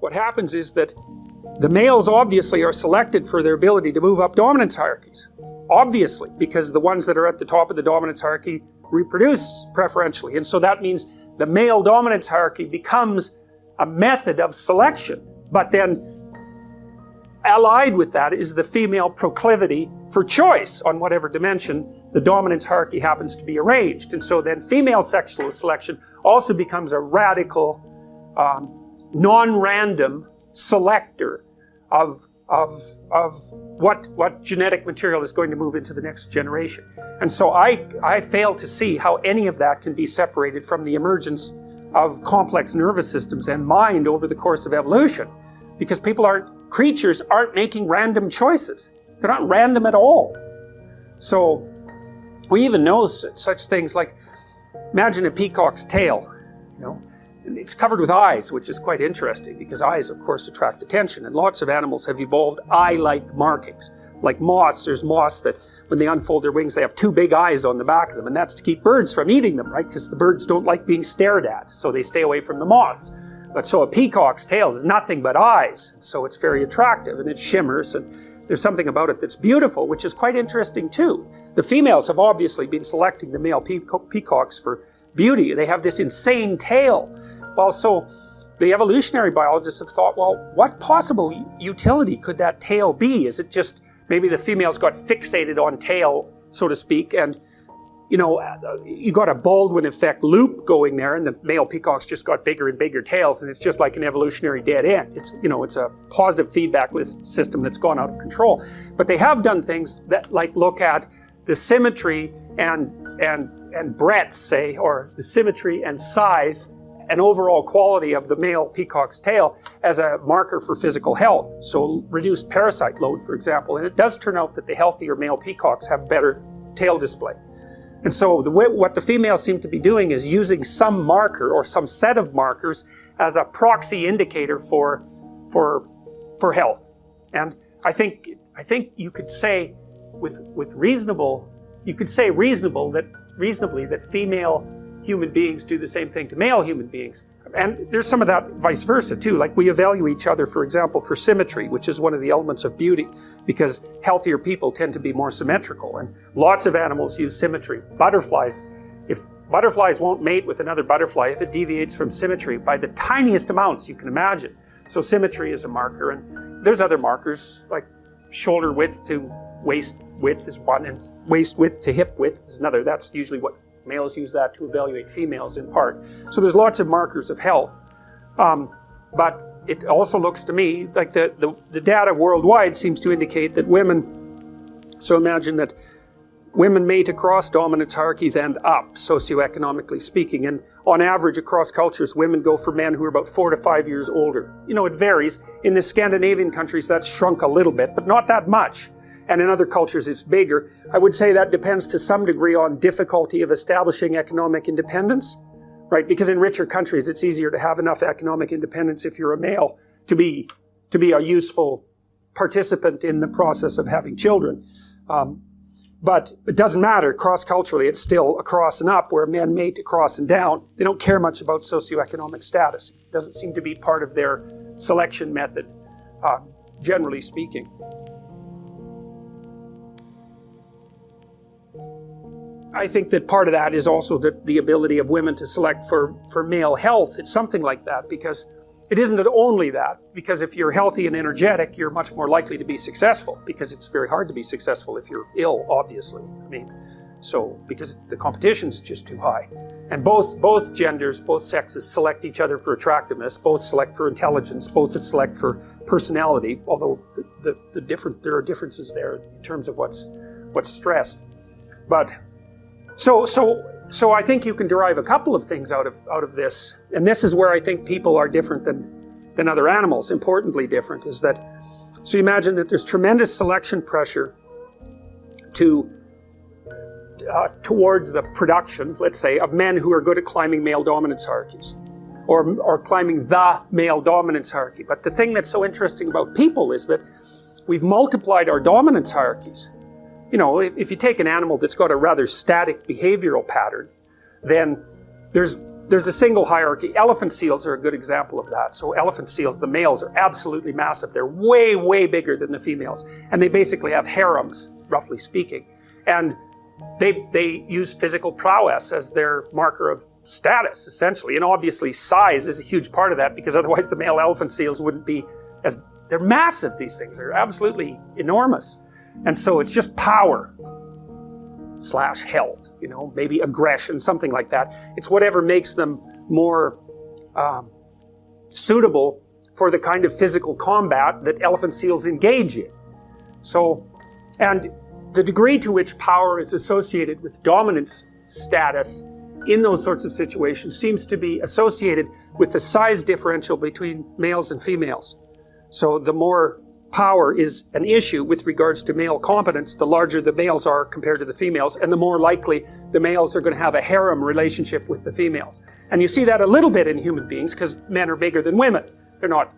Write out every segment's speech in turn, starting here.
what happens is that the males obviously are selected for their ability to move up dominance hierarchies. Obviously, because the ones that are at the top of the dominance hierarchy reproduce preferentially. And so that means the male dominance hierarchy becomes a method of selection. But then allied with that is the female proclivity for choice on whatever dimension the dominance hierarchy happens to be arranged. And so then female sexual selection also becomes a radical, non-random selector of what genetic material is going to move into the next generation. And so I fail to see how any of that can be separated from the emergence of complex nervous systems and mind over the course of evolution. Because creatures aren't making random choices. They're not random at all. So we even know such things like, imagine a peacock's tail, and it's covered with eyes, which is quite interesting because eyes, of course, attract attention. And lots of animals have evolved eye-like markings. Like moths, there's moths that when they unfold their wings, they have two big eyes on the back of them. And that's to keep birds from eating them, right? Because the birds don't like being stared at, so they stay away from the moths. But so a peacock's tail is nothing but eyes. So it's very attractive and it shimmers and there's something about it that's beautiful, which is quite interesting too. The females have obviously been selecting the male peacocks for beauty. They have this insane tail. Well, so the evolutionary biologists have thought, well, what possible utility could that tail be? Is it just maybe the females got fixated on tail, so to speak, and you got a Baldwin effect loop going there, and the male peacocks just got bigger and bigger tails, and it's just like an evolutionary dead end. It's a positive feedback system that's gone out of control. But they have done things that look at the symmetry and breadth, say, or the symmetry and size and overall quality of the male peacock's tail as a marker for physical health. So reduced parasite load, for example. And it does turn out that the healthier male peacocks have better tail display. And so what the females seem to be doing is using some marker or some set of markers as a proxy indicator for health. And I think you could say reasonably that female human beings do the same thing to male human beings. And there's some of that vice versa too. Like we evaluate each other, for example, for symmetry, which is one of the elements of beauty, because healthier people tend to be more symmetrical. And lots of animals use symmetry. If butterflies won't mate with another butterfly if it deviates from symmetry by the tiniest amounts you can imagine. So symmetry is a marker, and there's other markers like shoulder width to waist width is one, and waist width to hip width is another. That's usually what males use that to evaluate females in part. So there's lots of markers of health. But it also looks to me like the data worldwide seems to indicate that so imagine that women mate across dominance hierarchies and up, socioeconomically speaking. And on average, across cultures, women go for men who are about 4 to 5 years older. It varies. In the Scandinavian countries, that's shrunk a little bit, but not that much. And in other cultures, it's bigger. I would say that depends to some degree on difficulty of establishing economic independence, right? Because in richer countries, it's easier to have enough economic independence if you're a male to be a useful participant in the process of having children. But it doesn't matter. Cross-culturally, it's still across and up, where men mate across and down. They don't care much about socioeconomic status. It doesn't seem to be part of their selection method, generally speaking. I think that part of that is also the ability of women to select for male health. It's something like that, because it isn't only that. Because if you're healthy and energetic, you're much more likely to be successful, because it's very hard to be successful if you're ill, obviously. Because the competition is just too high. And both genders, both sexes select each other for attractiveness, both select for intelligence, both select for personality, although there are differences there in terms of what's stressed. But So I think you can derive a couple of things out of this, and this is where I think people are different than other animals. Importantly different is that, so you imagine that there's tremendous selection pressure towards the production, let's say, of men who are good at climbing male dominance hierarchies, or climbing the male dominance hierarchy. But the thing that's so interesting about people is that we've multiplied our dominance hierarchies. If you take an animal that's got a rather static behavioral pattern, then there's there's a single hierarchy. Elephant seals are a good example of that. So elephant seals, the males are absolutely massive. They're way, way bigger than the females. And they basically have harems, roughly speaking. And they use physical prowess as their marker of status, essentially. And obviously size is a huge part of that, because otherwise the male elephant seals wouldn't be as... They're massive, these things. They're absolutely enormous. And so it's just power / health, you know, maybe aggression, something like that. It's whatever makes them more suitable for the kind of physical combat that elephant seals engage in. So, and the degree to which power is associated with dominance status in those sorts of situations seems to be associated with the size differential between males and females. So the more power is an issue with regards to male competence, the larger the males are compared to the females, and the more likely the males are going to have a harem relationship with the females. And you see that a little bit in human beings, because men are bigger than women. They're not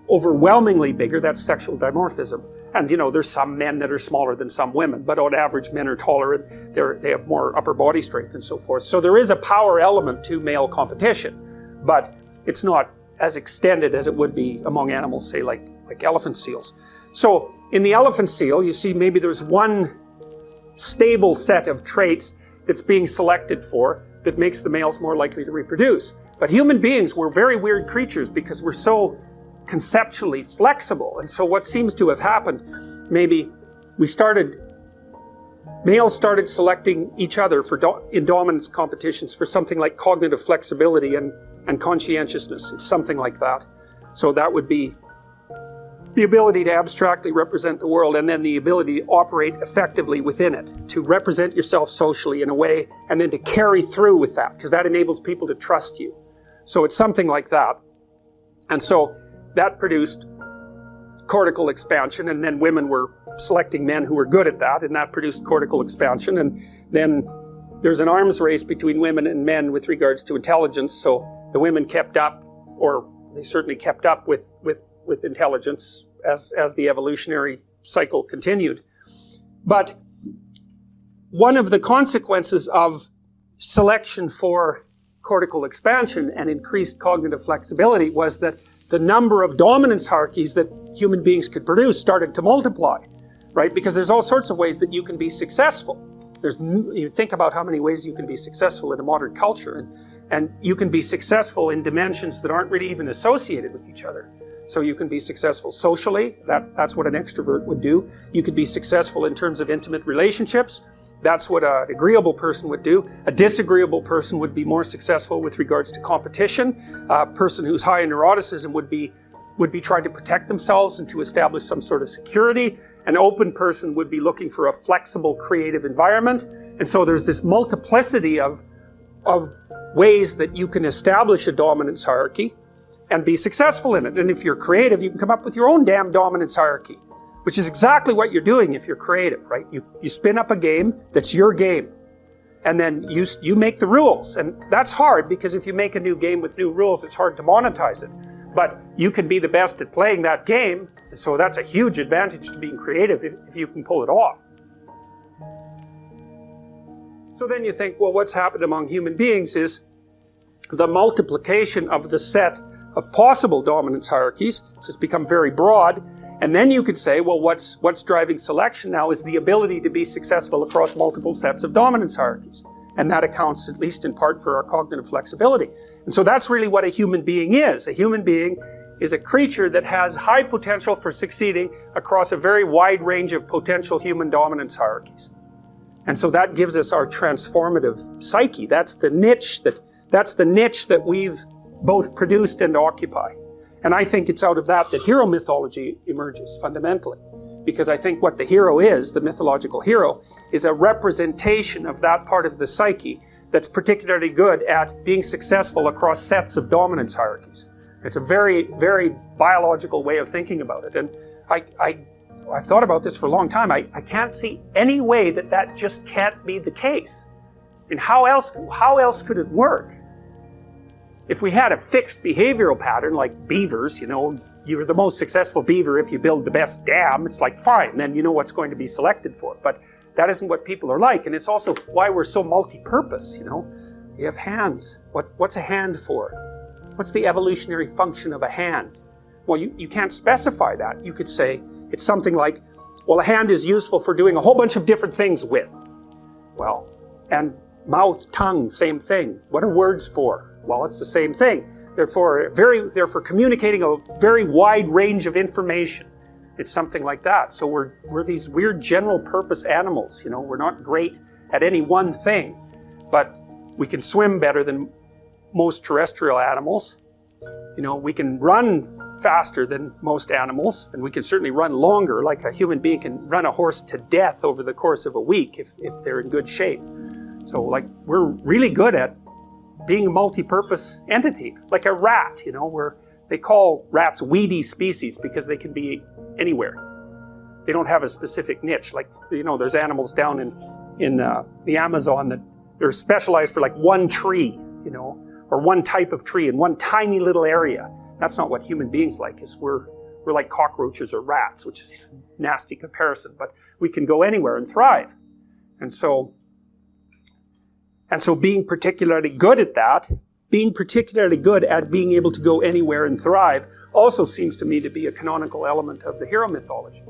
overwhelmingly bigger, that's sexual dimorphism. And you know, there's some men that are smaller than some women, but on average men are taller and they have more upper body strength and so forth. So there is a power element to male competition, but it's not as extended as it would be among animals, say like elephant seals. So in the elephant seal, you see maybe there's one stable set of traits that's being selected for that makes the males more likely to reproduce. But human beings, we're very weird creatures because we're so conceptually flexible. And so what seems to have happened, maybe males started selecting each other for in dominance competitions for something like cognitive flexibility and conscientiousness. It's something like that. So that would be the ability to abstractly represent the world, and then the ability to operate effectively within it, to represent yourself socially in a way, and then to carry through with that, because that enables people to trust you. So it's something like that. And so that produced cortical expansion, and then women were selecting men who were good at that, and that produced cortical expansion. And then there's an arms race between women and men with regards to intelligence. So the women kept up, or they certainly kept up with intelligence as the evolutionary cycle continued. But one of the consequences of selection for cortical expansion and increased cognitive flexibility was that the number of dominance hierarchies that human beings could produce started to multiply, right? Because there's all sorts of ways that you can be successful. You think about how many ways you can be successful in a modern culture, and you can be successful in dimensions that aren't really even associated with each other. So you can be successful socially, that's what an extrovert would do. You could be successful in terms of intimate relationships, that's what an agreeable person would do. A disagreeable person would be more successful with regards to competition. A person who's high in neuroticism would be trying to protect themselves and to establish some sort of security. An open person would be looking for a flexible, creative environment. And so there's this multiplicity of ways that you can establish a dominance hierarchy and be successful in it. And if you're creative, you can come up with your own damn dominance hierarchy, which is exactly what you're doing if you're creative, right? You spin up a game that's your game, and then you make the rules. And that's hard, because if you make a new game with new rules, it's hard to monetize it. But you can be the best at playing that game, and so that's a huge advantage to being creative if you can pull it off. So then you think, well, what's happened among human beings is the multiplication of the set of possible dominance hierarchies, so it's become very broad. And then you could say, well, what's driving selection now is the ability to be successful across multiple sets of dominance hierarchies. And that accounts, at least in part, for our cognitive flexibility. And so that's really what a human being is. A human being is a creature that has high potential for succeeding across a very wide range of potential human dominance hierarchies. And so that gives us our transformative psyche. That's the niche that we've both produced and occupy. And I think it's out of that hero mythology emerges fundamentally. Because I think what the hero is, the mythological hero, is a representation of that part of the psyche that's particularly good at being successful across sets of dominance hierarchies. It's a very, very biological way of thinking about it. And I've thought about this for a long time. I can't see any way that just can't be the case. I mean, how else could it work? If we had a fixed behavioral pattern like beavers, you're the most successful beaver if you build the best dam, it's like, fine, then you know what's going to be selected for. But that isn't what people are like, and it's also why we're so multi-purpose, We have hands. What's a hand for? What's the evolutionary function of a hand? Well, you can't specify that. You could say it's something like, well, a hand is useful for doing a whole bunch of different things with. Well, and mouth, tongue, same thing. What are words for? Well, it's the same thing. They're for communicating a very wide range of information. It's something like that. So we're these weird general purpose animals. We're not great at any one thing, but we can swim better than most terrestrial animals. We can run faster than most animals, and we can certainly run longer, like a human being can run a horse to death over the course of a week if they're in good shape. So we're really good at being a multi-purpose entity, like a rat, they call rats weedy species because they can be anywhere. They don't have a specific niche. There's animals down in the Amazon that they're specialized for one tree, or one type of tree in one tiny little area. That's not what human beings like. We're like cockroaches or rats, which is a nasty comparison, but we can go anywhere and thrive. And so being particularly good at that, being particularly good at being able to go anywhere and thrive, also seems to me to be a canonical element of the hero mythology.